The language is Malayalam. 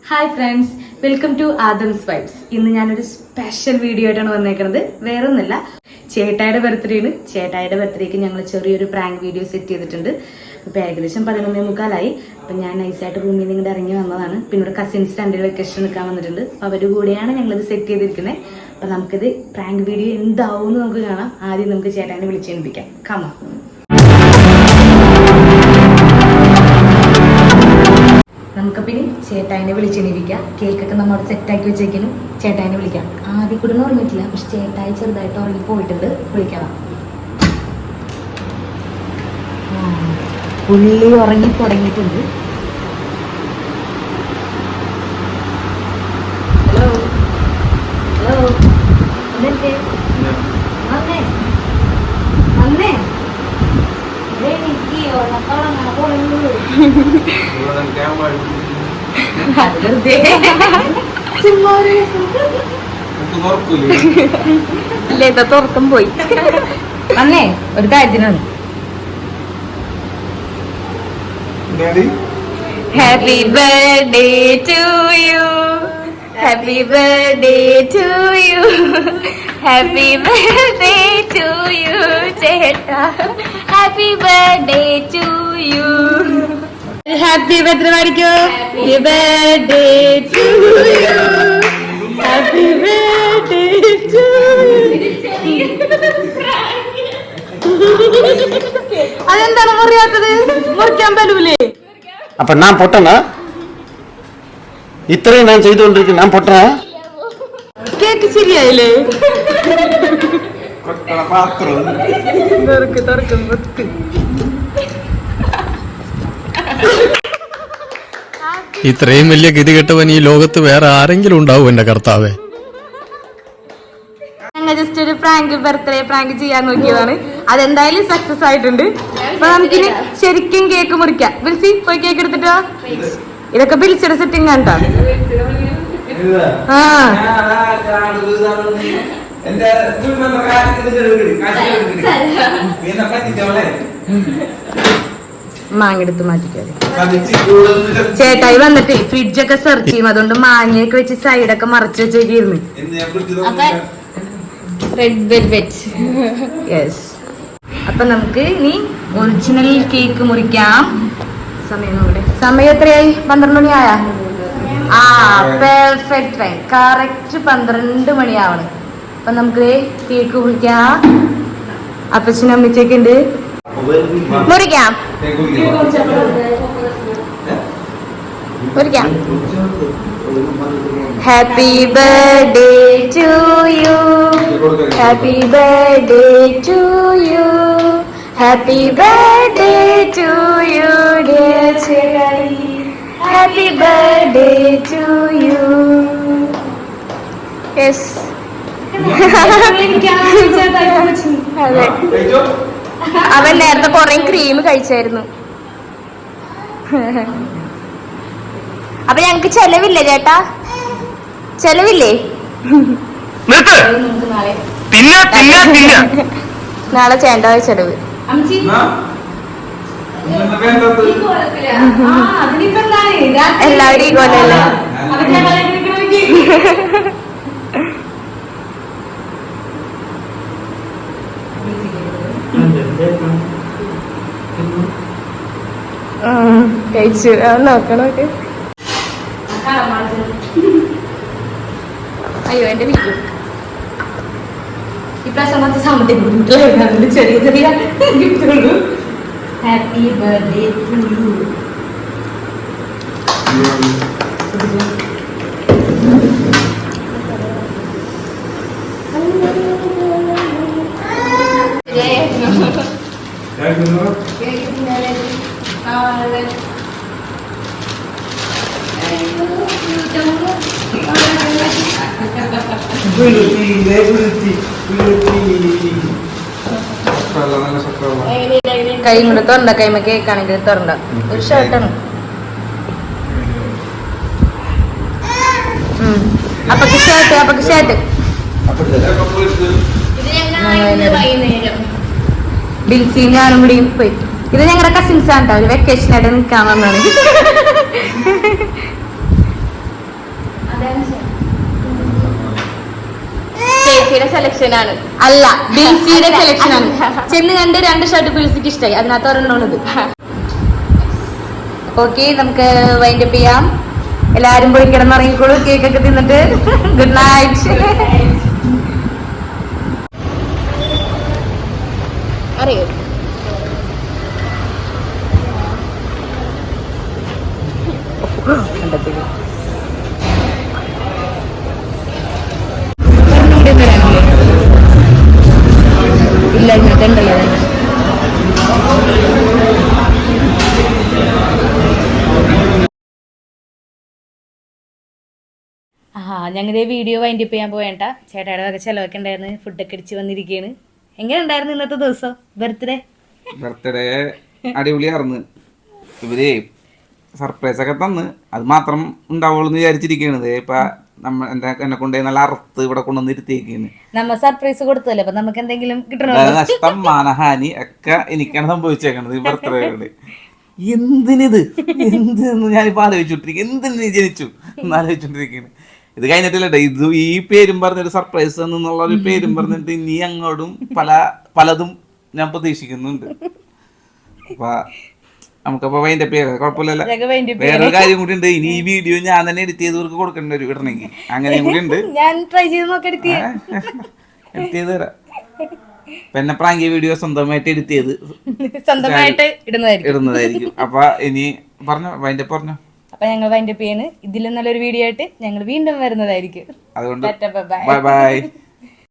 Hi friends, welcome to Adam's vibes. ഇന്ന് ഞാനൊരു സ്പെഷ്യൽ വീഡിയോ ആയിട്ടാണ് വന്നേക്കുന്നത്. വേറൊന്നുമല്ല, ചേട്ടായുടെ ബർത്ത്ഡേയാണ്. ചേട്ടായുടെ ബർത്ത്ഡേക്ക് ഞങ്ങൾ ചെറിയൊരു പ്രാങ്ക് വീഡിയോ സെറ്റ് ചെയ്തിട്ടുണ്ട്. ഇപ്പം ഏകദേശം 11:45. അപ്പം ഞാൻ നൈസായിട്ട് റൂമിൽ നിന്ന് ഇങ്ങോട്ട് ഇറങ്ങി വന്നതാണ്. പിന്നെ ഇവിടെ കസിൻസ് 2 വെക്കേഷൻ നിൽക്കാൻ വന്നിട്ടുണ്ട്. അപ്പം അവരുടെ കൂടെയാണ് ഞങ്ങളിത് സെറ്റ് ചെയ്തിരിക്കുന്നത്. അപ്പം നമുക്കിത് പ്രാങ്ക് വീഡിയോ എന്താവുമെന്ന് നമുക്ക് കാണാം. ആദ്യം നമുക്ക് ചേട്ടാനെ വിളിച്ചേൽപ്പിക്കാം. കമാ. നമുക്കപ്പം ഇനി ചേട്ടായിനെ വിളിച്ചെണീപ്പിക്കാം. കേക്കൊക്കെ നമ്മൾ സെറ്റാക്കി വെച്ചേക്കിനും ചേട്ടായിനെ വിളിക്കാം. ആദ്യം കൂടെ ഒന്നും ഉറങ്ങിയിട്ടില്ല, പക്ഷെ ചേട്ടായി ചെറുതായിട്ട് ഉറങ്ങി പോയിട്ടുണ്ട്. വിളിക്കാം. പുള്ളി ഉറങ്ങി തുടങ്ങിയിട്ടുണ്ട്. ഹലോ ഹലോ, എന്തൊക്കെ വന്നേ വന്നേ തുറക്കം പോയി വന്നേ. ഒരു കാര്യത്തിനാണ്. Happy birthday to you, happy birthday to you, happy birthday to you ചേട്ടാ, happy birthday to you. Happy birthday പാടിക്കോ. Happy birthday to you, happy birthday to you. അതെന്താണ് മുറിയാത്തത്? മുറിക്കാൻ പറ്റൂലേ? അപ്പൊ ഞാൻ പൊട്ടണ? ഇത്രയും ഞാൻ ചെയ്തുകൊണ്ടിരിക്കും, ഞാൻ പൊട്ടണ? കേക്ക് ശരിയായില്ലേ? ഇത്രയും വലിയ ഗതികെട്ടവൻ ഈ ലോകത്ത് വേറെ ആരെങ്കിലും ഉണ്ടാവും എന്റെ കർത്താവേ. ഞങ്ങൾ ജസ്റ്റ് ഒരു പ്രാങ്ക്, ബർത്ത്ഡേ പ്രാങ്ക് ചെയ്യാൻ നോക്കിയതാണ്. അതെന്തായാലും സക്സസ് ആയിട്ടുണ്ട്. അപ്പൊ നമുക്കിനി ശരിക്കും കേക്ക് മുറിക്കാം. ബിൽസി പോയി കേക്ക് എടുത്തിട്ടോ. ഇതൊക്കെ ബിൽസിയുടെ സെറ്റിംഗ് ആണ് കേട്ടോ. മാങ്ങെടുത്ത് മാറ്റിക്കാതെ. ചേട്ടായി വന്നിട്ട് ഫ്രിഡ്ജൊക്കെ സെർച്ച് ചെയ്യും, അതുകൊണ്ട് മാങ്ങയൊക്കെ വെച്ച് സൈഡൊക്കെ മറച്ചു വെച്ചേക്കിരുന്നു. Red velvet. യെസ്. അപ്പൊ നമുക്ക് ഇനി ഒറിജിനൽ കേക്ക് മുറിക്കാം. സമയം നോക്കട്ടെ. സമയം എത്രയായി? 12 മണിയായ? ആ, പെർഫെക്റ്റ് ടൈം. കറക്റ്റ് 12 മണിയാവണം. അപ്പൊ നമുക്ക് കേക്ക് മുറിക്കാം. അപ്പച്ചനും അമ്മച്ചൊക്കെ ഉണ്ട്. മുറിക്കാം മുറിക്കാം. Happy birthday to you, happy birthday to you, happy birthday to you dear ചേട്ടായി, happy birthday to you. Yes. അതെ, അവൻ നേരത്തെ കൊറേ ക്രീം കഴിച്ചായിരുന്നു. അപ്പൊ ഞങ്ങക്ക് ചെലവില്ലേ ചേട്ടാ? ചെലവില്ലേ? നാളെ ചേട്ടാ ചെലവ്. എല്ലാവരും ഈ കൊല്ലല്ലേ? കഴിച്ചു. നോക്കണോക്കെ. അയ്യോ, എന്റെ വീട്ടിൽ ഇപ്രാവശ്യം മറ്റേ സാമ്പത്തിക ചെറിയ ചെറിയ ഗിഫ്റ്റുള്ളൂ. Happy birthday to you. കൈ കൂടെ തുറണ്ട. കൈമ കേക്കാണെങ്കിൽ തുറണ്ട. ഒരു ഷർട്ടാണ്. അപ്പൊക്ക് ഷർട്ട്, അപ്പൊക്ക് ഷർട്ട്. ബിൽസി ഞാനും കൂടി പോയി. ഇത് ഞങ്ങളുടെ കസിൻസ് ആണ് കേട്ടോ. ഒരു വെക്കേഷൻ ആയിട്ട് നിൽക്കാൻ വന്നാണ്. ചേച്ചിയുടെ സെലക്ഷൻ ആണ്. അല്ല, ബിൽസിയുടെ സെലക്ഷൻ ആണ്. ചെന്ന് കണ്ട് 2 ഷർട്ട് ബിൽസിക്ക് ഇഷ്ടമായി, അതിനകത്ത് ഒരെണ്ണമാണിത്. ഓക്കെ, നമുക്ക് വൈൻഡപ്പ് ചെയ്യാം. എല്ലാരും പോയി കിടന്നിറങ്ങിക്കോളൂ, കേക്കൊക്കെ തിന്നിട്ട്. Good night. അറിയോ ഇല്ല, ഇങ്ങോട്ടുണ്ടല്ലോ. ഞങ്ങളുടെ വീഡിയോ വൈൻഡപ്പ് ചെയ്യാൻ പോയേണ്ട. ചേട്ടായുടെ വക ചെലവൊക്കെ ഉണ്ടായിരുന്നു, ഫുഡൊക്കെ അടിച്ച് വന്നിരിക്കുകയാണ്. എങ്ങനെ ഉണ്ടായിരുന്നു ഇന്നത്തെ ദിവസം? ബർത്ത്ഡേ അടിപൊളിയായിരുന്നു. ഇവര് സർപ്രൈസ് ഒക്കെ തന്ന് അത് മാത്രം ഉണ്ടാവുള്ളൂ എന്ന് വിചാരിച്ചിരിക്കണത്. ഇപ്പൊ എന്നെ കൊണ്ടുപോയി നല്ല അറുത്ത് ഇവിടെ കൊണ്ടുവന്ന് ഇരുത്തിയേക്കാണ്. നമ്മ സർപ്രൈസ് കൊടുത്തല്ലേ, അപ്പൊ നമുക്ക് എന്തെങ്കിലും കിട്ടണോ? നഷ്ടം, മാനഹാനി ഒക്കെ എനിക്കാണ് സംഭവിച്ചേക്കണത് ഈ ബർത്ത്ഡേയോട്. എന്തിനിത്, എന്തെന്ന് ഞാനിപ്പോ ആലോചിച്ചോണ്ടിരിക്കും. എന്തിന് ജനിച്ചു എന്ന് ആലോചിച്ചോണ്ടിരിക്കുകയാണ്. ഇത് കഴിഞ്ഞിട്ടില്ലട്ടെ, ഇത് ഈ പേരും പറഞ്ഞൊരു സർപ്രൈസ് എന്നുള്ള ഒരു പേരും പറഞ്ഞിട്ട് ഇനി അങ്ങോട്ടും പലതും ഞാൻ പ്രതീക്ഷിക്കുന്നുണ്ട്. അപ്പൊ നമുക്കപ്പോ അതിന്റെ പേര് കുഴപ്പമില്ലല്ലോ. വേറൊരു കാര്യം കൂടി ഉണ്ട്, ഇനി ഈ വീഡിയോ ഞാൻ തന്നെ എഡിറ്റ് ചെയ്തവർക്ക് കൊടുക്കേണ്ടി വരും ഇടണമെങ്കിൽ. അങ്ങനെയും കൂടി ഉണ്ട്. ഞാൻ ട്രൈ ചെയ്ത് നോക്കി എഡിറ്റ് ചെയ്ത് തരാം. പിന്നെ പ്രാങ്കി വീഡിയോ സ്വന്തമായിട്ട് എഡിറ്റ് ചെയ്ത് സ്വന്തമായിട്ട് ഇടുന്നതായിരിക്കും. അപ്പൊ ഇനി പറഞ്ഞോ, വൈൻഡ് അപ്പ് പറഞ്ഞോ. അപ്പൊ ഞങ്ങൾ വൈൻഡപ്പ് ചെയ്യാണ്. ഇതിലും നല്ലൊരു വീഡിയോ ആയിട്ട് ഞങ്ങൾ വീണ്ടും വരുന്നതായിരിക്കും. അതുകൊണ്ട് ബൈ ബൈ.